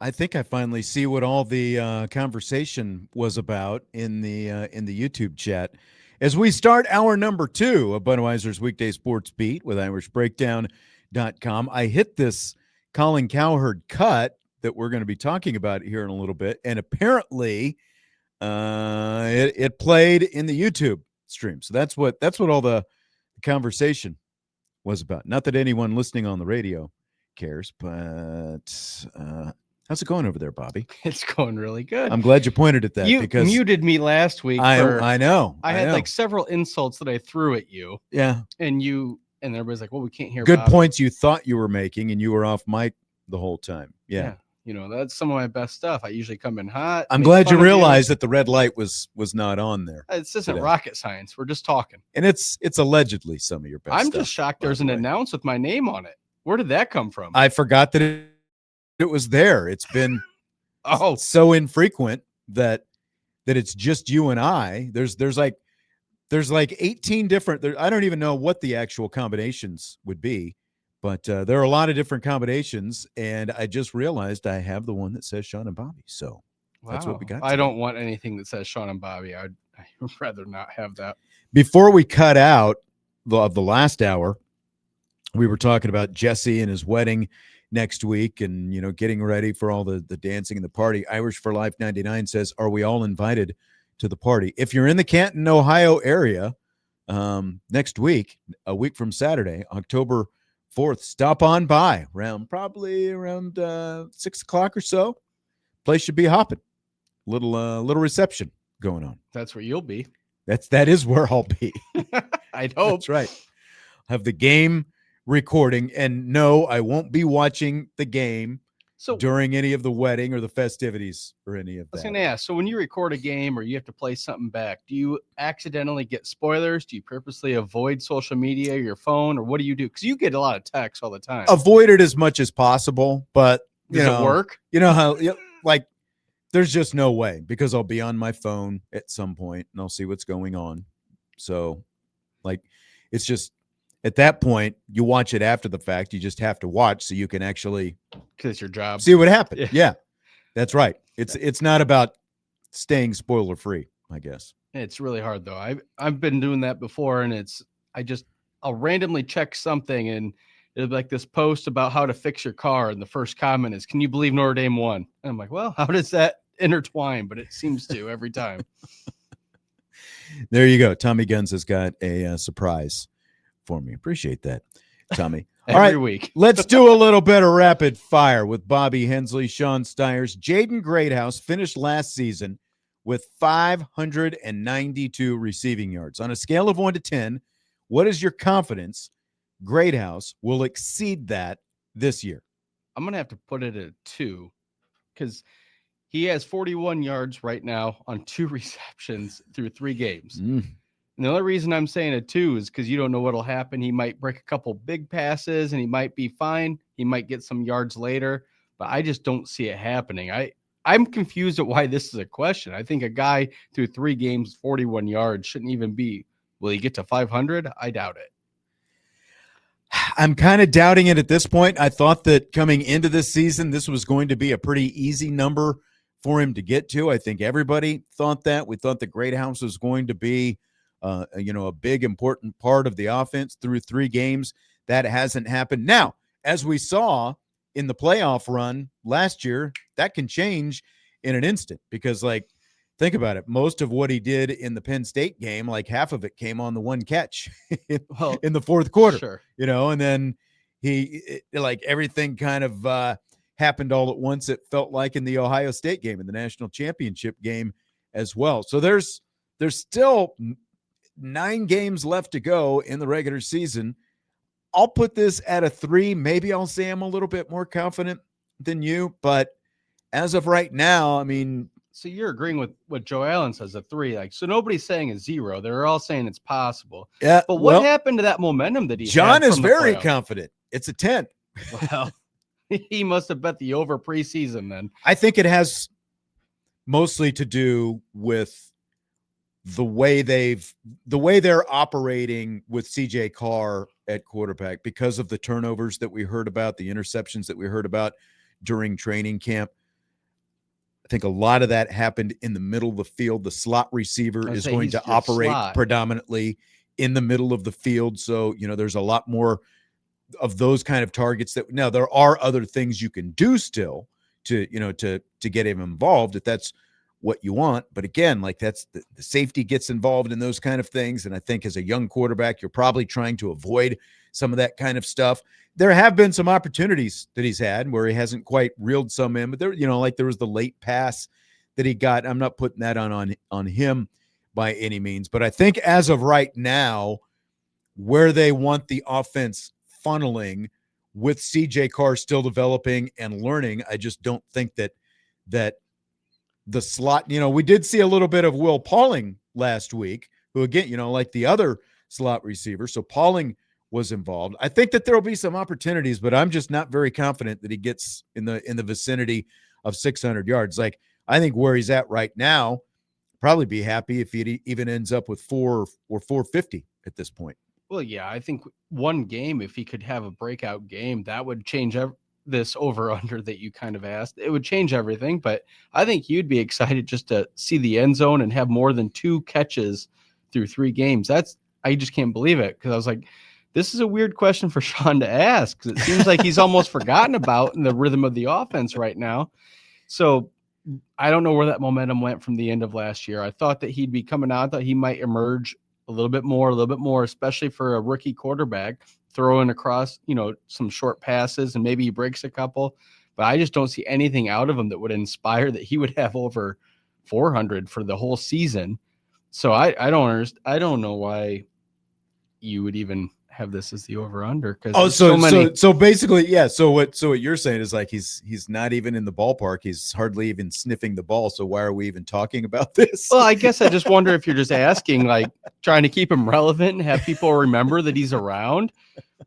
I think I finally see what all the conversation was about in the YouTube chat. As we start hour number 2 of Budweiser's Weekday Sports Beat with IrishBreakdown.com, I hit this Colin Cowherd cut that we're going to be talking about here in a little bit, and apparently it played in the YouTube stream. So that's what all the conversation was about. Not that anyone listening on the radio cares, but how's it going over there, Bobby? It's going really good. I'm glad you pointed at that you because muted me last week. I know. I had like several insults that I threw at you. Yeah. And everybody's like, well, we can't hear good Bobby. Points you thought you were making, and you were off mic the whole time. Yeah. That's some of my best stuff. I usually come in hot. I'm glad you realized that the red light was not on there. It's just rocket science. We're just talking. And it's allegedly some of your best I'm just shocked there's an announce with my name on it. Where did that come from? I forgot that it was there. It's been so infrequent that it's just you and I. There's like 18 different. I don't even know what the actual combinations would be, but there are a lot of different combinations. And I just realized I have the one that says Sean and Bobby. So that's what we got. I don't want anything that says Sean and Bobby. I'd rather not have that. Before we cut out of the last hour, we were talking about Jesse and his wedding next week and, getting ready for all the dancing and the party. Irish for Life 99 says, are we all invited to the party? If you're in the Canton, Ohio area next week, a week from Saturday, October 4th, stop on by probably around 6 o'clock or so. Place should be hopping. Little reception going on. That's where you'll be. That is where I'll be. I'd hope. That's right. Have the game recording, and no, I won't be watching the game during any of the wedding or the festivities or any of that. I was going to ask, so when you record a game or you have to play something back, do you accidentally get spoilers? Do you purposely avoid social media, your phone, or what do you do? Because you get a lot of texts all the time. Avoid it as much as possible, but does it work? You know how, there's just no way, because I'll be on my phone at some point and I'll see what's going on. So, it's just, at that point, you watch it after the fact. You just have to watch so you can actually, because it's your job, see what happened. Yeah, that's right. It's not about staying spoiler free, I guess. It's really hard though. I've been doing that before, and I'll randomly check something, and it'll be like this post about how to fix your car, and the first comment is, "Can you believe Notre Dame won?" And I'm like, well, how does that intertwine? But it seems to every time. There you go. Tommy Guns has got a surprise for me. Appreciate that, Tommy. Every week. Let's do a little bit of rapid fire with Bobby Hensley, Sean Stiers. Jaden Greathouse finished last season with 592 receiving yards. On a scale of 1 to 10, what is your confidence Greathouse will exceed that this year? I'm going to have to put it at 2, because he has 41 yards right now on 2 receptions through 3 games. And the only reason I'm saying a 2 is because you don't know what'll happen. He might break a couple big passes and he might be fine. He might get some yards later, but I just don't see it happening. I'm confused at why this is a question. I think a guy through 3 games, 41 yards shouldn't even be. Will he get to 500? I doubt it. I'm kind of doubting it at this point. I thought that coming into this season, this was going to be a pretty easy number for him to get to. I think everybody thought that. We thought that Greathouse was going to be a big, important part of the offense through 3 games. That hasn't happened. Now, as we saw in the playoff run last year, that can change in an instant, because, think about it. Most of what he did in the Penn State game, half of it came on the one catch in the fourth quarter, sure. And then everything kind of happened all at once, it felt like, in the Ohio State game, in the national championship game as well. So there's still 9 games left to go in the regular season. I'll put this at a 3. Maybe I'll say I'm a little bit more confident than you, but as of right now, so you're agreeing with what Joe Allen says, a 3. So nobody's saying a 0. They're all saying it's possible. Yeah. But what happened to that momentum that he John had is very confident. It's a 10. Well, he must have bet the over preseason then. I think it has mostly to do with the way they're operating with CJ Carr at quarterback, because of the turnovers that we heard about, the interceptions that we heard about during training camp. think a lot of that happened in the middle of the field. The slot receiver is going to operate predominantly in the middle of the field. So, there's a lot more of those kind of targets that now there are other things you can do still to get him involved if that's what you want. But again, like that's the safety gets involved in those kind of things. And I think as a young quarterback, you're probably trying to avoid some of that kind of stuff. There have been some opportunities that he's had where he hasn't quite reeled some in, but there, like there was the late pass that he got. I'm not putting that on him by any means, but I think as of right now, where they want the offense funneling with CJ Carr still developing and learning, I just don't think that the slot, we did see a little bit of Will Pauling last week, who again, like the other slot receiver. So Pauling was involved. I think that there will be some opportunities, but I'm just not very confident that he gets in the vicinity of 600 yards. Like I think where he's at right now, probably be happy if he even ends up with 4 or 450 at this point. Well, yeah, I think one game, if he could have a breakout game, that would change this over-under that you kind of asked. It would change everything, but I think you'd be excited just to see the end zone and have more than 2 catches through 3 games. I just can't believe it, because I was like, this is a weird question for Sean to ask, because it seems like he's almost forgotten about in the rhythm of the offense right now. So I don't know where that momentum went from the end of last year. I thought that he'd be coming out, that he might emerge a little bit more, especially for a rookie quarterback, throwing across, some short passes, and maybe he breaks a couple. But I just don't see anything out of him that would inspire that he would have over 400 for the whole season. So I don't know why you would even have this as the over under, because so basically, yeah. So what you're saying is like he's not even in the ballpark. He's hardly even sniffing the ball. So why are we even talking about this? Well, I guess I just wonder if you're just asking, like trying to keep him relevant and have people remember that he's around.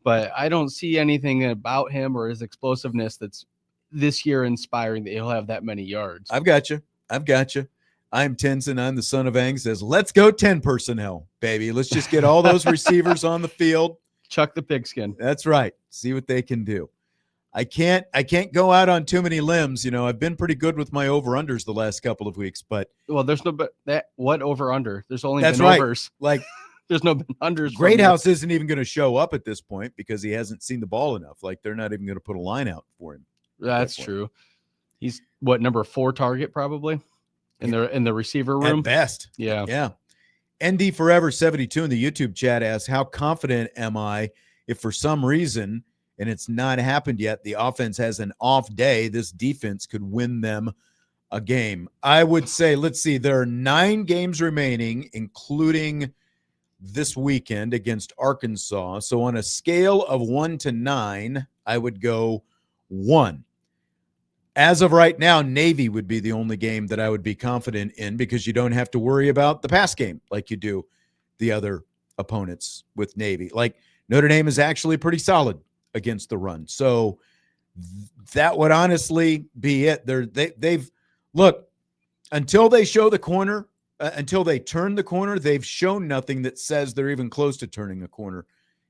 But I don't see anything about him or his explosiveness that's this year inspiring that he'll have that many yards. I've got you. I'm Tenzin. I'm the son of Ang. Says, let's go 10 personnel, baby. Let's just get all those receivers on the field. Chuck the pigskin. That's right. See what they can do. I can't go out on too many limbs. I've been pretty good with my over-unders the last couple of weeks, but there's no what over-under? There's only been right. overs. Like there's no been unders. Greathouse isn't even going to show up at this point because he hasn't seen the ball enough. Like they're not even going to put a line out for him. That's true. He's number 4 target probably in the receiver room at best. Yeah. ND Forever 72 in the YouTube chat asks, how confident am I if for some reason, and it's not happened yet, the offense has an off day, this defense could win them a game? I would say, let's see, there are 9 games remaining, including this weekend against Arkansas. So on a scale of 1 to 9, I would go 1. As of right now, Navy would be the only game that I would be confident in, because you don't have to worry about the pass game like you do the other opponents with Navy. Like Notre Dame is actually pretty solid against the run. So that would honestly be it. They've look, until they show the corner, until they turn the corner, they've shown nothing that says they're even close to turning a corner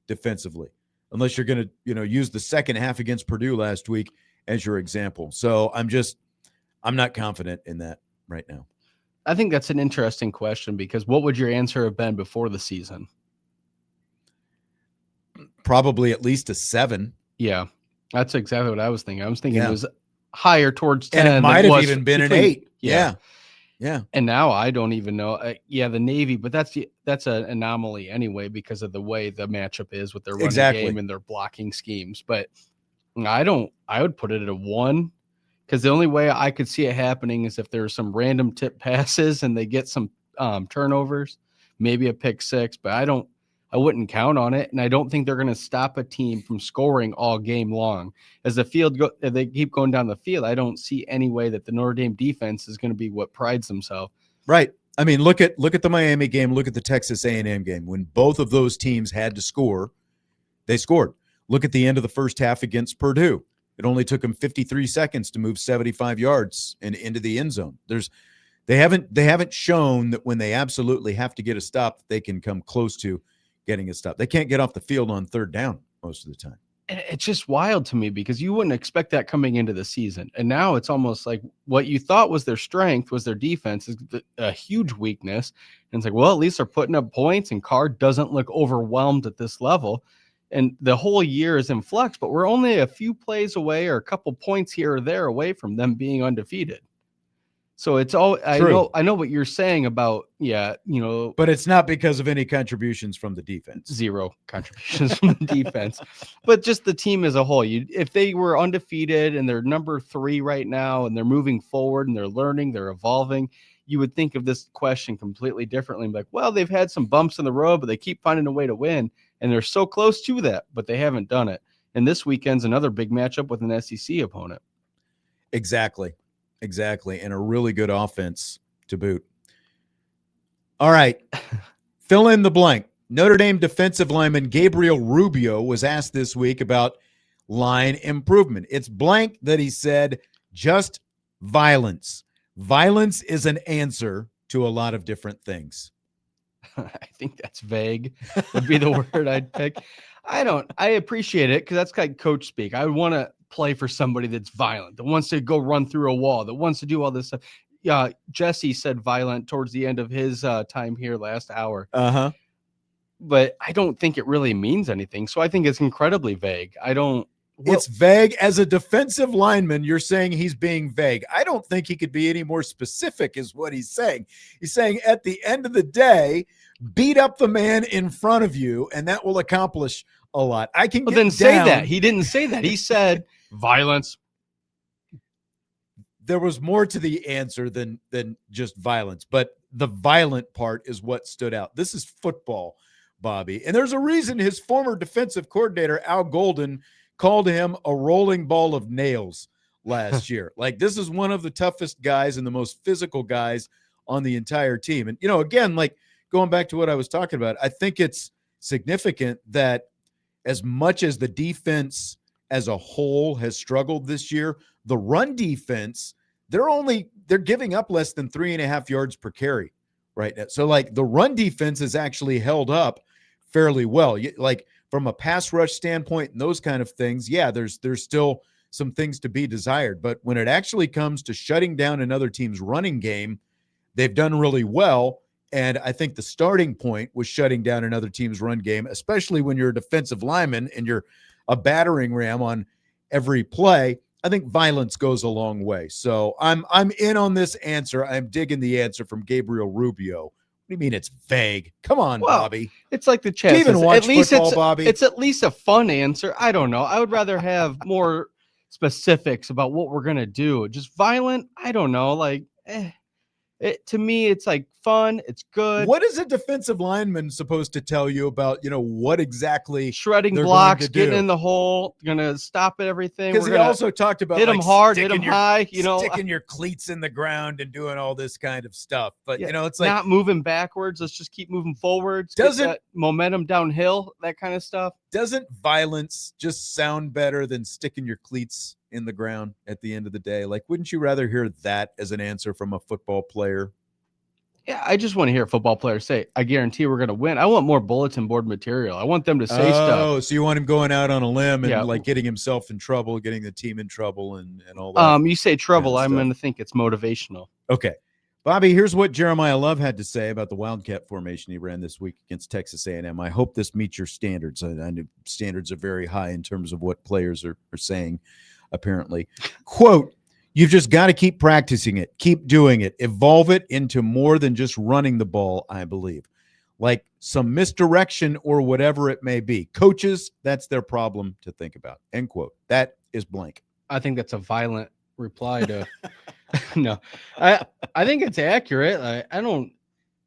defensively, unless you're going to, use the second half against Purdue last week as your example. So I'm not confident in that right now. I think that's an interesting question, because what would your answer have been before the season? Probably at least a 7. Yeah, that's exactly what I was thinking. I was thinking it was higher towards 10. And it might have even been an 8. Yeah. And now I don't even know. The Navy, but that's an anomaly anyway, because of the way the matchup is with their running game and their blocking schemes. But I would put it at a 1, because the only way I could see it happening is if there's some random tip passes and they get some turnovers, maybe a pick 6, but I wouldn't count on it. And I don't think they're going to stop a team from scoring all game long. As they keep going down the field, I don't see any way that the Notre Dame defense is going to be what prides themselves. Right. I mean, look at the Miami game, look at the Texas A&M game. When both of those teams had to score, they scored. Look at the end of the first half against Purdue. It only took them 53 seconds to move 75 yards and into the end zone. They haven't shown that when they absolutely have to get a stop, they can come close to getting a stop. They can't get off the field on third down most of the time. it's just wild to me because you wouldn't expect that coming into the season. And now it's almost like what you thought was their strength was their defense is a huge weakness. And it's like, well, at least they're putting up points and Carr doesn't look overwhelmed at this level. And the whole year is in flux, but we're only a few plays away or a couple points here or there away from them being undefeated. So it's all I know what you're saying about, but it's not because of any contributions from the defense. Zero contributions from the defense, but just the team as a whole. If they were undefeated and they're number 3 right now and they're moving forward and they're learning, they're evolving, you would think of this question completely differently. Like, well, they've had some bumps in the road, but they keep finding a way to win and they're so close to that, but they haven't done it. And this weekend's another big matchup with an SEC opponent. Exactly. And a really good offense to boot. All right. Fill in the blank. Notre Dame defensive lineman Gabriel Rubio was asked this week about line improvement. It's blank that he said just violence. Violence is an answer to a lot of different things. I think that's vague would be the word I'd pick. I appreciate it because that's like coach speak. I would want to play for somebody that's violent, that wants to go run through a wall, that wants to do all this stuff. Yeah, Jesse said violent towards the end of his time here last hour. But I don't think it really means anything. So I think it's incredibly vague. It's vague. As a defensive lineman, you're saying he's being vague. I don't think he could be any more specific is what he's saying. He's saying at the end of the day, beat up the man in front of you, and that will accomplish a lot. I can get then down. Say that. He didn't say that. He said violence. There was more to the answer than just violence, but the violent part is what stood out. This is football, Bobby. And there's a reason his former defensive coordinator, Al Golden, called him a rolling ball of nails last year. Like, this is one of the toughest guys and the most physical guys on the entire team. And, again, like going back to what I was talking about, I think it's significant that as much as the defense as a whole has struggled this year, the run defense, they're giving up less than 3.5 yards per carry right now. So like the run defense is actually held up fairly well. Like from a pass rush standpoint and those kind of things, yeah, there's still some things to be desired. But when it actually comes to shutting down another team's running game, they've done really well. And I think the starting point was shutting down another team's run game, especially when you're a defensive lineman and you're a battering ram on every play. I think violence goes a long way. So I'm in on this answer. I'm digging the answer from Gabriel Rubio. What do you mean it's vague? Come on, Bobby. It's like the chat. Do you even watch football, Bobby? It's at least a fun answer. I don't know. I would rather have more specifics about what we're going to do. Just violent, I don't know. Like, to me, it's like fun. It's good. What is a defensive lineman supposed to tell you about, what exactly shredding blocks, getting in the hole, going to stop at everything? Because he also talked about hit them hard, hit them high, sticking your cleats in the ground and doing all this kind of stuff. But, it's like not moving backwards. Let's just keep moving forwards. Doesn't that momentum downhill, that kind of stuff. Doesn't violence just sound better than sticking your cleats in the ground at the end of the day? Like, wouldn't you rather hear that as an answer from a football player? Yeah, I just want to hear a football player say, I guarantee we're going to win. I want more bulletin board material. I want them to say stuff. Oh, so you want him going out on a limb and like getting himself in trouble, getting the team in trouble and all that? You say trouble, I'm going to think it's motivational. Okay. Bobby, here's what Jeremiyah Love had to say about the Wildcat formation he ran this week against Texas A&M. I hope this meets your standards. I know standards are very high in terms of what players are saying, apparently. Quote, "You've just got to keep practicing it, keep doing it, evolve it into more than just running the ball, I believe. Like some misdirection or whatever it may be. Coaches, that's their problem to think about." End quote. That is blank. I think that's a violent reply to no. I think it's accurate.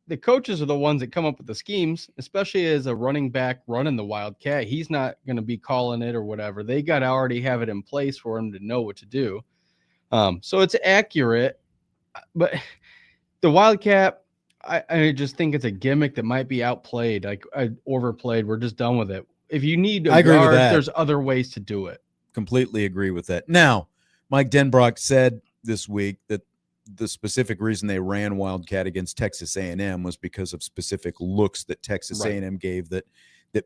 The coaches are the ones that come up with the schemes, especially as a running back running the Wildcat. He's not going to be calling it or whatever. They got to already have it in place for him to know what to do. So it's accurate, but the Wildcat, I just think it's a gimmick that might be outplayed, like overplayed. We're just done with it. If you need a guard, there's other ways to do it. Completely agree with that. Now, Mike Denbrock said this week that the specific reason they ran Wildcat against Texas A&M was because of specific looks that Texas A&M gave that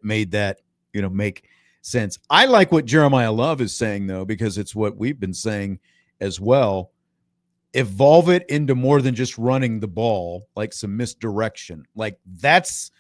made that, make sense. I like what Jeremiyah Love is saying, though, because it's what we've been saying as well. Evolve it into more than just running the ball, like some misdirection. Like that's,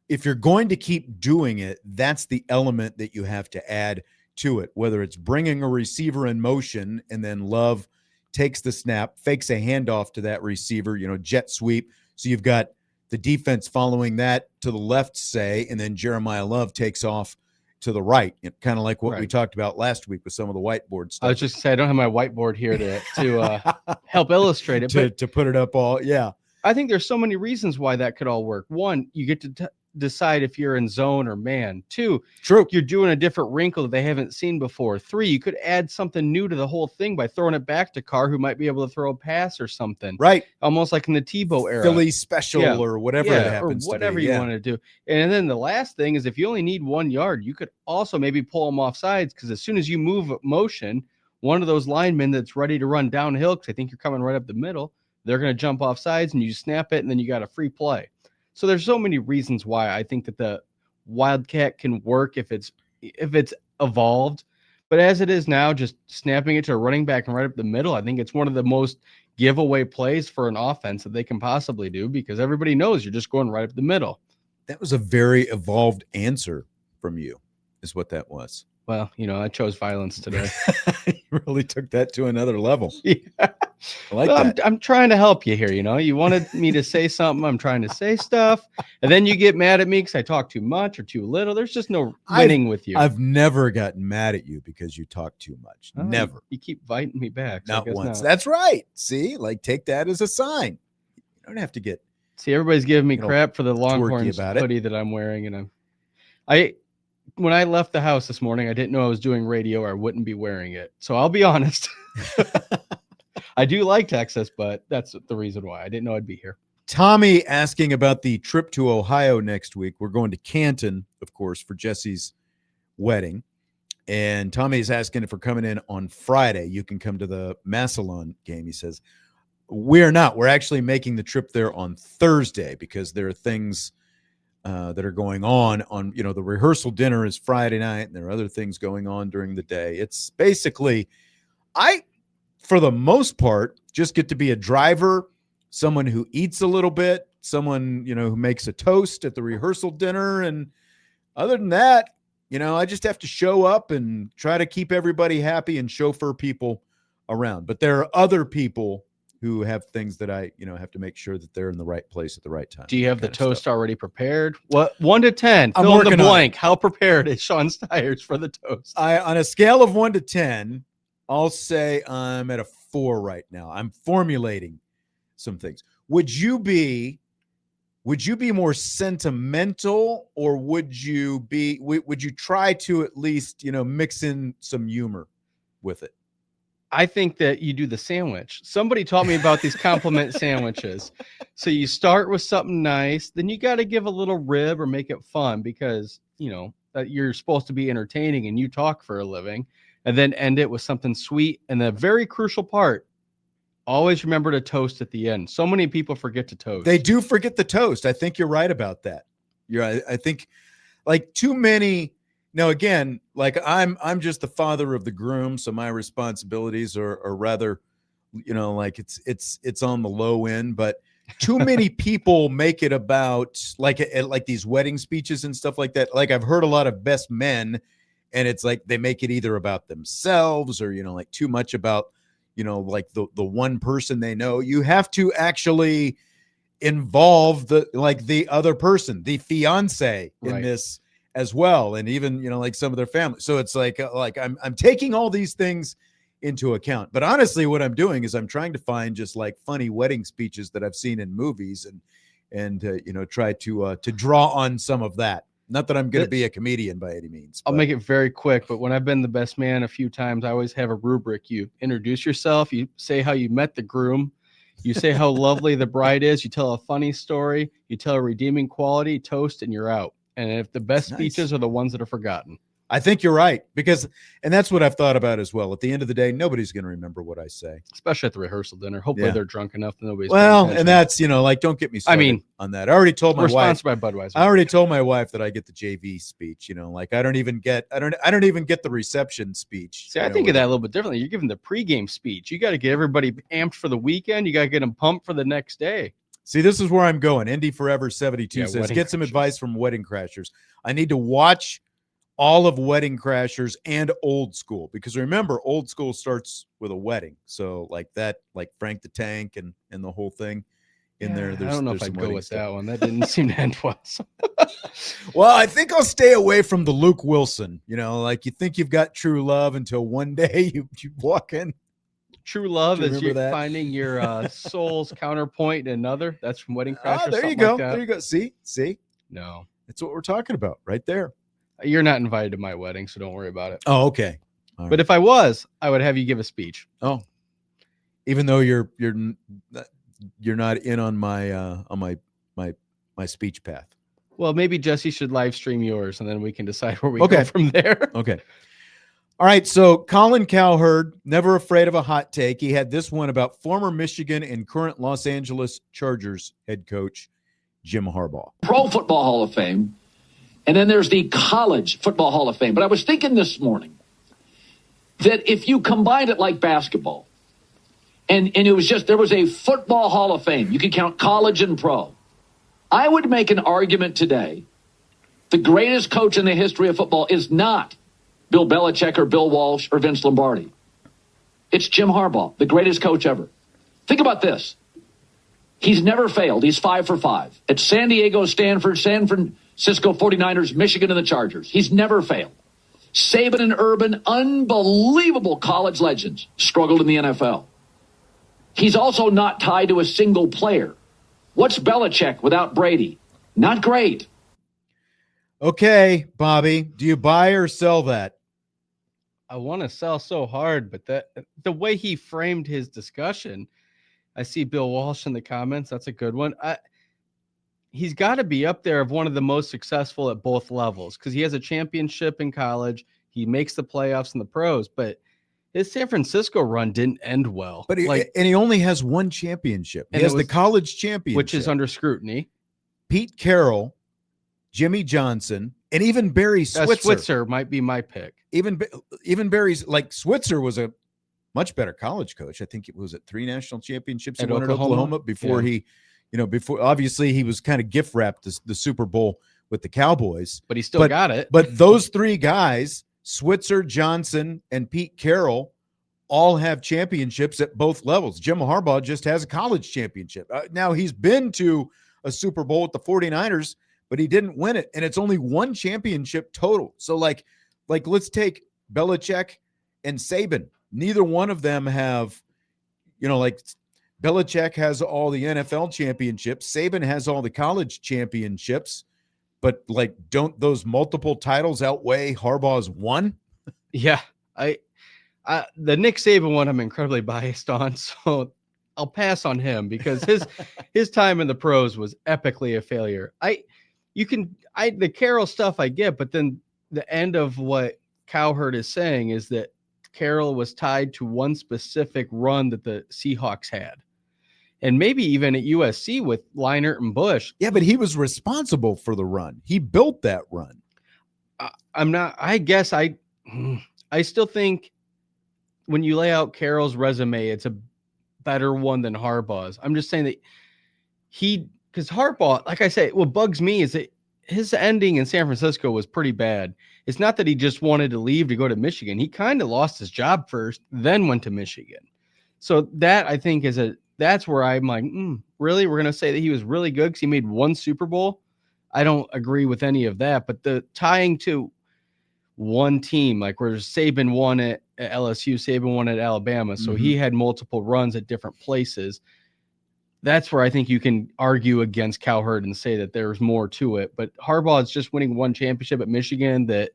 if you're going to keep doing it, that's the element that you have to add to it, whether it's bringing a receiver in motion and then Love takes the snap, fakes a handoff to that receiver, jet sweep. So you've got the defense following that to the left, say, and then Jeremiyah Love takes off to the right, kind of like what we talked about last week with some of the whiteboard stuff. I was just saying, I don't have my whiteboard here to help illustrate it. To put it up all, yeah. I think there's so many reasons why that could all work. One, you get to decide if you're in zone or man. Two, true, you're doing a different wrinkle that they haven't seen before. Three, you could add something new to the whole thing by throwing it back to Carr, who might be able to throw a pass or something. Right. Almost like in the Tebow era. Philly special or whatever it happens or whatever to be. you want to do. And then the last thing is if you only need 1 yard, you could also maybe pull them off sides, because as soon as you move motion, one of those linemen that's ready to run downhill, because I think you're coming right up the middle, they're going to jump off sides and you snap it, and then you got a free play. So there's so many reasons why I think that the Wildcat can work if it's evolved. But as it is now, just snapping it to a running back and right up the middle, I think it's one of the most giveaway plays for an offense that they can possibly do, because everybody knows you're just going right up the middle. That was a very evolved answer from you, is what that was. Well, I chose violence today. You really took that to another level. Yeah. I like that. I'm trying to help you here. You wanted me to say something. I'm trying to say stuff. And then you get mad at me because I talk too much or too little. There's just no winning with you. I've never gotten mad at you because you talk too much. Never. You keep biting me back. So not once. That's right. See, take that as a sign. You don't have to get. See, everybody's giving me crap for the Longhorns hoodie that I'm wearing. And when I left the house this morning, I didn't know I was doing radio, or I wouldn't be wearing it. So I'll be honest. I do like Texas, but that's the reason why. I didn't know I'd be here. Tommy asking about the trip to Ohio next week. We're going to Canton, of course, for Jesse's wedding. And Tommy's asking if we're coming in on Friday. You can come to the Massillon game, he says. We're not. We're actually making the trip there on Thursday because there are things that are going on the rehearsal dinner is Friday night, and there are other things going on during the day. It's basically, for the most part, just get to be a driver, someone who eats a little bit, someone, who makes a toast at the rehearsal dinner. And other than that, I just have to show up and try to keep everybody happy and chauffeur people around. But there are other people who have things that I, have to make sure that they're in the right place at the right time. Do you have the toast already prepared? What 1 to 10? Fill in the blank. How prepared is Sean Stiers for the toast? On a scale of 1 to 10, I'll say I'm at a 4 right now. I'm formulating some things. Would you be more sentimental, or would you try to at least, mix in some humor with it? I think that you do the sandwich. Somebody taught me about these compliment sandwiches. So you start with something nice, then you got to give a little rib or make it fun, because, you're supposed to be entertaining and you talk for a living, and then end it with something sweet. And the very crucial part, always remember to toast at the end. So many people forget to toast. They do forget the toast. I think you're right about that. I think too many. Now, again, I'm just the father of the groom, so my responsibilities are rather, it's on the low end. But too many people make it about like these wedding speeches and stuff like that. I've heard a lot of best men, and it's they make it either about themselves or too much about the one person they know. You have to actually involve the other person, the fiance in this as well, and even some of their family. So it's I'm taking all these things into account. But honestly, what I'm doing is I'm trying to find just funny wedding speeches that I've seen in movies, and try to draw on some of that. Not that I'm going to be a comedian by any means. I'll make it very quick, but when I've been the best man a few times, I always have a rubric. You introduce yourself, you say how you met the groom, you say how lovely the bride is, you tell a funny story, you tell a redeeming quality, toast, and you're out. And if the best speeches are the ones that are forgotten. I think you're right and that's what I've thought about as well. At the end of the day, nobody's going to remember what I say, especially at the rehearsal dinner. Hopefully they're drunk enough that nobody's. Well, and that's don't get me started on that. I already told my wife. We're sponsored by Budweiser. I already told my wife that I get the JV speech. I don't even get the reception speech. See, I think of that a little bit differently. You're giving the pregame speech. You got to get everybody amped for the weekend. You got to get them pumped for the next day. See, this is where I'm going. Indy Forever 72 says, get some advice from Wedding Crashers. I need to watch all of Wedding Crashers and Old School, because remember, Old School starts with a wedding. So like Frank the Tank and the whole thing in there. I don't know if I'd go with that one. That didn't seem to end well. Well, I think I'll stay away from the Luke Wilson. You think you've got true love until one day you walk in. True love is you finding your soul's counterpoint in another. That's from Wedding Crashers. Oh, there you go. There you go. See? No. That's what we're talking about right there. You're not invited to my wedding, so don't worry about it. Oh, okay. All right. But if I was, I would have you give a speech. Oh, even though you're not in on my speech path. Well, maybe Jesse should live stream yours, and then we can decide where we go from there. Okay. All right. So Colin Cowherd, never afraid of a hot take. He had this one about former Michigan and current Los Angeles Chargers head coach Jim Harbaugh. Pro Football Hall of Fame. And then there's the College Football Hall of Fame. But I was thinking this morning that if you combined it like basketball, and it was there was a Football Hall of Fame, you could count college and pro. I would make an argument today. The greatest coach in the history of football is not Bill Belichick or Bill Walsh or Vince Lombardi. It's Jim Harbaugh, the greatest coach ever. Think about this. He's never failed. He's 5 for 5. At San Diego, Stanford, San Francisco 49ers, Michigan, and the Chargers. He's never failed. Saban and Urban, unbelievable college legends, struggled in the NFL. He's also not tied to a single player. What's Belichick without Brady? Not great. Okay, Bobby, do you buy or sell that? I want to sell so hard, but the way he framed his discussion, I see Bill Walsh in the comments. That's a good one. He's got to be up there of one of the most successful at both levels, because he has a championship in college. He makes the playoffs in the pros, but his San Francisco run didn't end well. But he only has one championship. He has the college championship, which is under scrutiny. Pete Carroll, Jimmy Johnson, and even Barry Switzer. Switzer might be my pick. Even Barry's Switzer was a much better college coach. I think it was at 3 national championships he won at Oklahoma before before obviously he was kind of gift wrapped the Super Bowl with the Cowboys. But he still got it. But those 3 guys, Switzer, Johnson, and Pete Carroll, all have championships at both levels. Jim Harbaugh just has a college championship. Now he's been to a Super Bowl with the 49ers, but he didn't win it. And it's only one championship total. So let's take Belichick and Saban. Neither one of them have, Belichick has all the NFL championships. Saban has all the college championships. But don't those multiple titles outweigh Harbaugh's one? Yeah. The Nick Saban one I'm incredibly biased on. So I'll pass on him because his time in the pros was epically a failure. The Carroll stuff I get, but then the end of what Cowherd is saying is that Carroll was tied to one specific run that the Seahawks had. And maybe even at USC with Leinart and Bush. Yeah, but he was responsible for the run. He built that run. I still think when you lay out Carroll's resume, it's a better one than Harbaugh's. I'm just saying that because Harbaugh, like I say, what bugs me is that his ending in San Francisco was pretty bad. It's not that he just wanted to leave to go to Michigan. He kind of lost his job first, then went to Michigan. So that I think that's where I'm like, really? We're going to say that he was really good because he made one Super Bowl? I don't agree with any of that. But the tying to one team, like where Saban won at LSU, Saban won at Alabama. So he had multiple runs at different places. That's where I think you can argue against Cowherd and say that there's more to it. But Harbaugh is just winning one championship at Michigan that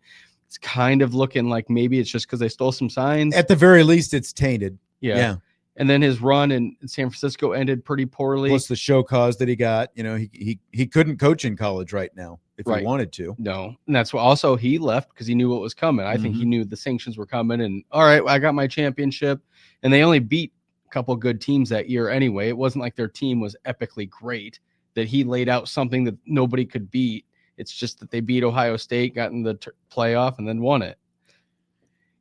it's kind of looking like maybe it's just because they stole some signs. At the very least, it's tainted. Yeah. And then his run in San Francisco ended pretty poorly. Plus the show cause that he got. He couldn't coach in college right now if he wanted to. No. And that's why also he left because he knew what was coming. I think he knew the sanctions were coming. And all right, I got my championship. And they only beat a couple good teams that year anyway. It wasn't like their team was epically great, that he laid out something that nobody could beat. It's just that they beat Ohio State, got in the playoff, and then won it.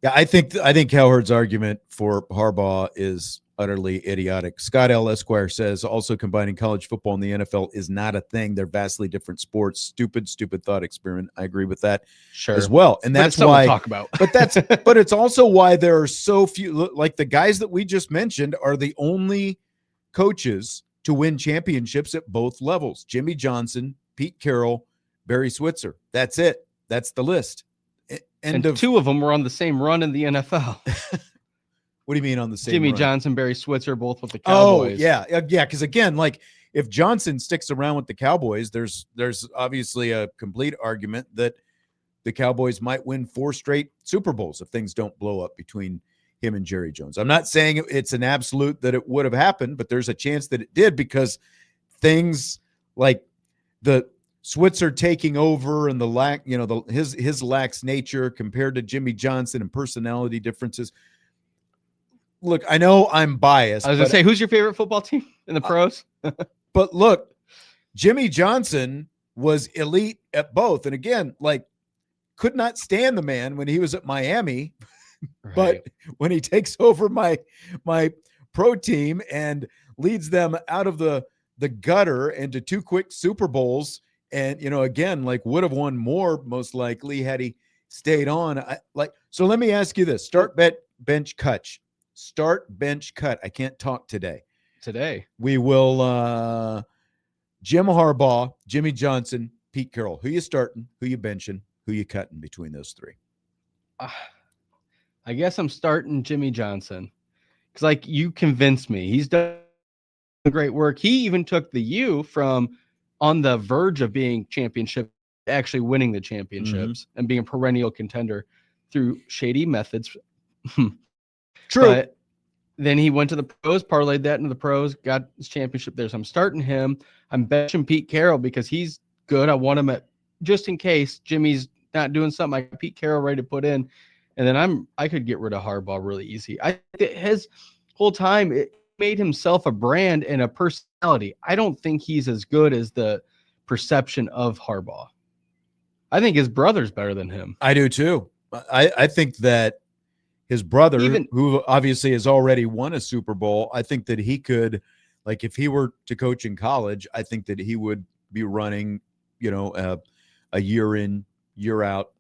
Yeah, I think Cowherd's argument for Harbaugh is utterly idiotic. Scott L. Esquire says also combining college football and the NFL is not a thing. They're vastly different sports. Stupid thought experiment. I agree with that as well. And that's why to talk about. but it's also why there are so few, like the guys that we just mentioned are the only coaches to win championships at both levels. Jimmy Johnson, Pete Carroll, Barry Switzer. That's it. That's the list. And two of them were on the same run in the NFL. What do you mean on the same Jimmy run? Johnson, Barry Switzer, both with the Cowboys. Oh, yeah. Because again, like if Johnson sticks around with the Cowboys, there's obviously a complete argument that the Cowboys might win 4 straight Super Bowls if things don't blow up between him and Jerry Jones. I'm not saying it's an absolute that it would have happened, but there's a chance that it did because things like the Switzer taking over and the his lax nature compared to Jimmy Johnson and personality differences. Look, I know I'm biased. I was going to say, who's your favorite football team in the pros? But look, Jimmy Johnson was elite at both. And again, like could not stand the man when he was at Miami, Right. but when he takes over my pro team and leads them out of the gutter into 2 quick Super Bowls and, again, like would have won more most likely had he stayed on. So let me ask you this, bench cut. I can't talk today. We will Jim Harbaugh, Jimmy Johnson, Pete Carroll. Who you starting? Who you benching? Who you cutting between those 3? I guess I'm starting Jimmy Johnson because, like, you convinced me. He's done great work. He even took the U from on the verge of being championship, actually winning the championships and being a perennial contender through shady methods. True. But then he went to the pros, parlayed that into the pros, got his championship there. So I'm starting him. I'm benching Pete Carroll because he's good. I want him at just in case Jimmy's not doing something. I got Pete Carroll ready to put in, and then I could get rid of Harbaugh really easy. His whole time it made himself a brand and a personality. I don't think he's as good as the perception of Harbaugh. I think his brother's better than him. I do too. I think that his brother, who obviously has already won a Super Bowl, I think that he could, like if he were to coach in college, I think that he would be running, a year in, year out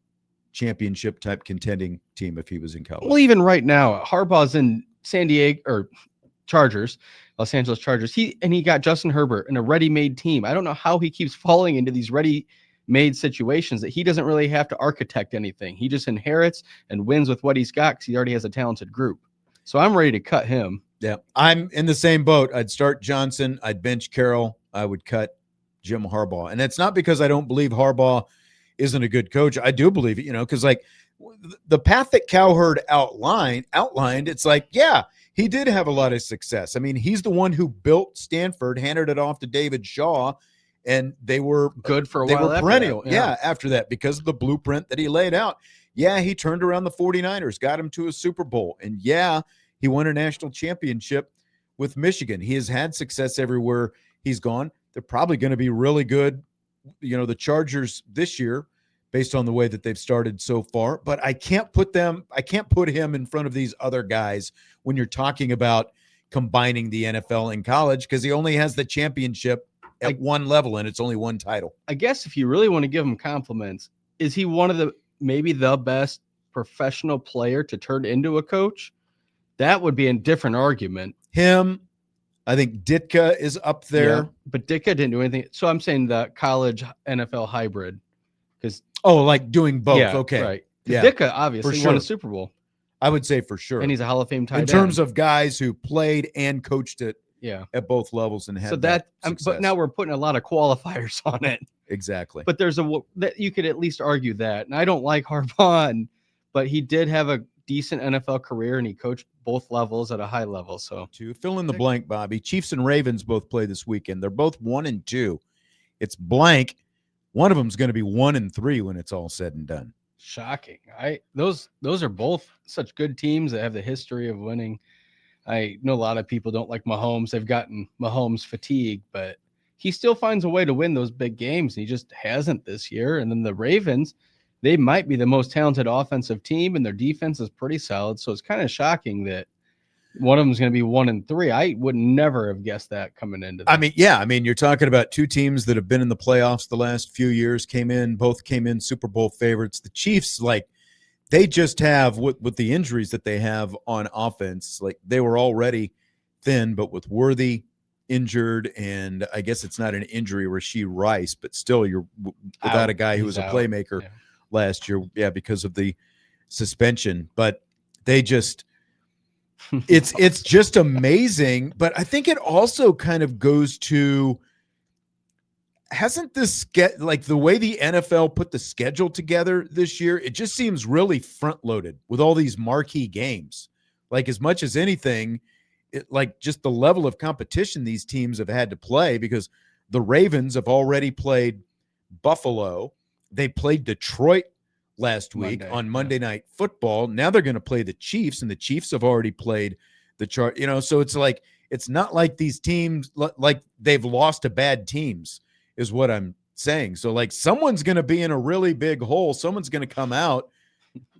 championship type contending team if he was in college. Well, even right now, Harbaugh's in San Diego or Los Angeles Chargers. He got Justin Herbert in a ready-made team. I don't know how he keeps falling into these ready-made situations that he doesn't really have to architect anything. He just inherits and wins with what he's got because he already has a talented group. So I'm ready to cut him. Yeah, I'm in the same boat. I'd start Johnson. I'd bench Carroll. I would cut Jim Harbaugh. And it's not because I don't believe Harbaugh isn't a good coach. I do believe it, because like the path that Cowherd outlined, it's like, yeah, he did have a lot of success. I mean, he's the one who built Stanford, handed it off to David Shaw, and they were good for a while. They were perennial. Yeah, after that, because of the blueprint that he laid out. Yeah, he turned around the 49ers, got him to a Super Bowl. And yeah, he won a national championship with Michigan. He has had success everywhere he's gone. They're probably going to be really good, the Chargers this year, based on the way that they've started so far. But I can't put him in front of these other guys when you're talking about combining the NFL and college, because he only has the championship at one level and it's only one title. I guess if you really want to give him compliments, is he one of maybe the best professional player to turn into a coach? That would be a different argument. Him, I think Ditka is up there. But Ditka didn't do anything. So I'm saying the college NFL hybrid. Like doing both. Yeah, okay. Right. Yeah. Ditka obviously won a Super Bowl. I would say for sure. And he's a Hall of Fame tight end. In terms of guys who played and coached it at both levels and had so but now we're putting a lot of qualifiers on it. Exactly. But there's that you could at least argue that. And I don't like Harbaugh, but he did have a decent NFL career, and he coached both levels at a high level. So to fill in the blank, Bobby, Chiefs and Ravens both play this weekend. They're both 1-2. It's blank. One of them's going to be 1-3 when it's all said and done. Shocking. Those are both such good teams that have the history of winning. I know a lot of people don't like Mahomes. They've gotten Mahomes fatigue, but he still finds a way to win those big games. He just hasn't this year. And then the Ravens, they might be the most talented offensive team, and their defense is pretty solid. So it's kind of shocking that one of them is going to be 1-3. I would never have guessed that coming into this. I mean, you're talking about two teams that have been in the playoffs the last few years, both came in Super Bowl favorites. The Chiefs, like, they just have, with the injuries that they have on offense, like, they were already thin, but with Worthy injured, and I guess it's not an injury, Rashee Rice, but still you're without a guy who was a playmaker last year, because of the suspension. But they just it's just amazing. But I think it also kind of goes to, hasn't this like the way the NFL put the schedule together this year, it just seems really front loaded with all these marquee games. Like, as much as anything, like just the level of competition these teams have had to play, because the Ravens have already played Buffalo. They played Detroit last week on Monday Night Football. Now they're going to play the Chiefs, and the Chiefs have already played the chart. So it's like, it's not like these teams, like they've lost to bad teams, is what I'm saying. So, like, someone's going to be in a really big hole. Someone's going to come out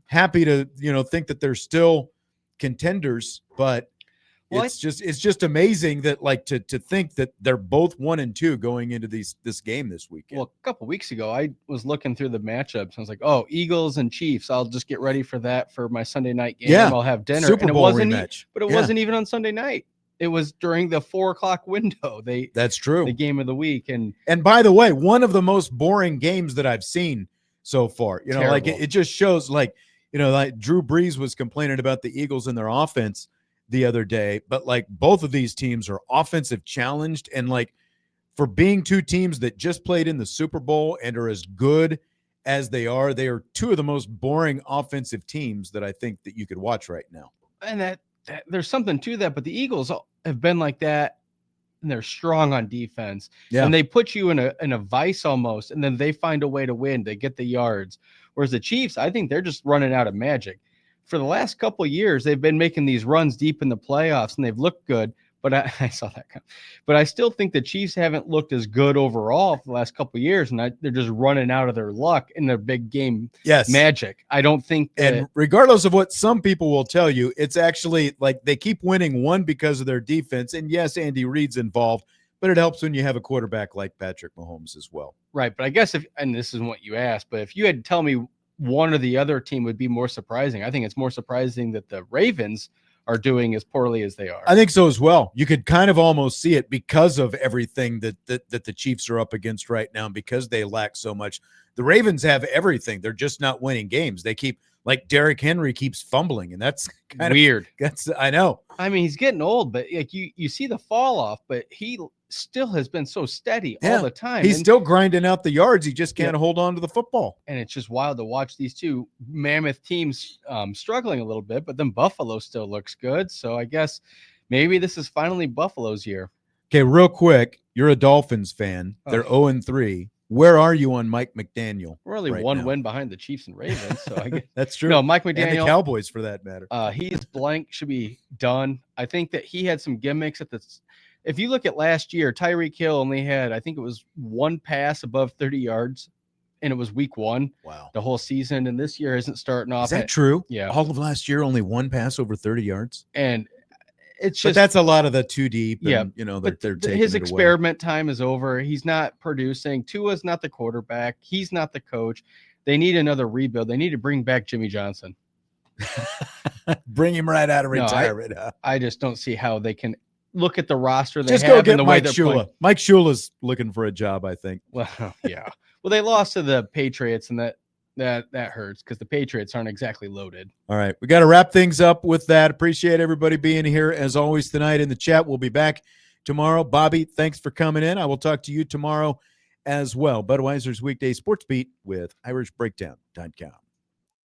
happy to, think that they're still contenders, but it's just amazing that, like, to think that they're both 1-2 going into this game this weekend. Well, a couple weeks ago, I was looking through the matchups. I was like, "Oh, Eagles and Chiefs. I'll just get ready for that for my Sunday night game. Yeah, I'll have dinner." Super Bowl rematch. But it wasn't even on Sunday night. It was during the 4:00 window. That's true. The game of the week, and by the way, one of the most boring games that I've seen so far. Like it just shows, like, like Drew Brees was complaining about the Eagles and their offense the other day, but like both of these teams are offensive challenged, and like for being two teams that just played in the Super Bowl and are as good as they are two of the most boring offensive teams that I think that you could watch right now. And that there's something to that, but the Eagles have been like that, and they're strong on defense. Yeah. And they put you in a vice almost, and then they find a way to win, to get the yards. Whereas the Chiefs, I think they're just running out of magic. For the last couple of years, they've been making these runs deep in the playoffs, and they've looked good. But I saw that come. But I still think the Chiefs haven't looked as good overall for the last couple of years, and they're just running out of their luck in their big game magic. I don't think and regardless of what some people will tell you, it's actually like they keep winning, one, because of their defense. And yes, Andy Reid's involved, but it helps when you have a quarterback like Patrick Mahomes as well. Right. But I guess and this isn't what you asked, but if you had to tell me one or the other team would be more surprising, I think it's more surprising that the Ravens are doing as poorly as they are. I think so as well. You could kind of almost see it because of everything that the Chiefs are up against right now, because they lack so much. The Ravens have everything. They're just not winning games. They keep, like, Derrick Henry keeps fumbling, and that's kind weird. I know. I mean, he's getting old, but like you see the fall off, but he still has been so steady all the time. He's still grinding out the yards. He just can't hold on to the football. And it's just wild to watch these two mammoth teams struggling a little bit, but then Buffalo still looks good. So I guess maybe this is finally Buffalo's year. Okay, real quick, you're a Dolphins fan. They're 0-3. Where are you on Mike McDaniel? We're only one win behind the Chiefs and Ravens, so I guess that's true. No, Mike McDaniel, and the Cowboys for that matter. He's blank, should be done. I think that he had some gimmicks at the. If you look at last year, Tyreek Hill only had, I think it was one pass above 30 yards, and it was week 1. Wow. The whole season, and this year isn't starting off. Is that true? Yeah. All of last year, only one pass over 30 yards. And it's just. But that's a lot of the too deep. And, they're taking his it experiment time is over. He's not producing. Tua's not the quarterback. He's not the coach. They need another rebuild. They need to bring back Jimmy Johnson. Bring him right out of retirement. I just don't see how they can look at the roster they just have go get and the Mike way they're Shula. playing. Mike Shula's looking for a job, I think. Well, yeah. Well, they lost to the Patriots, and that hurts because the Patriots aren't exactly loaded. All right, we got to wrap things up with that. Appreciate everybody being here as always tonight in the chat. We'll be back tomorrow. Bobby, thanks for coming in. I will talk to you tomorrow as well. Budweiser's Weekday Sports Beat with IrishBreakdown.com.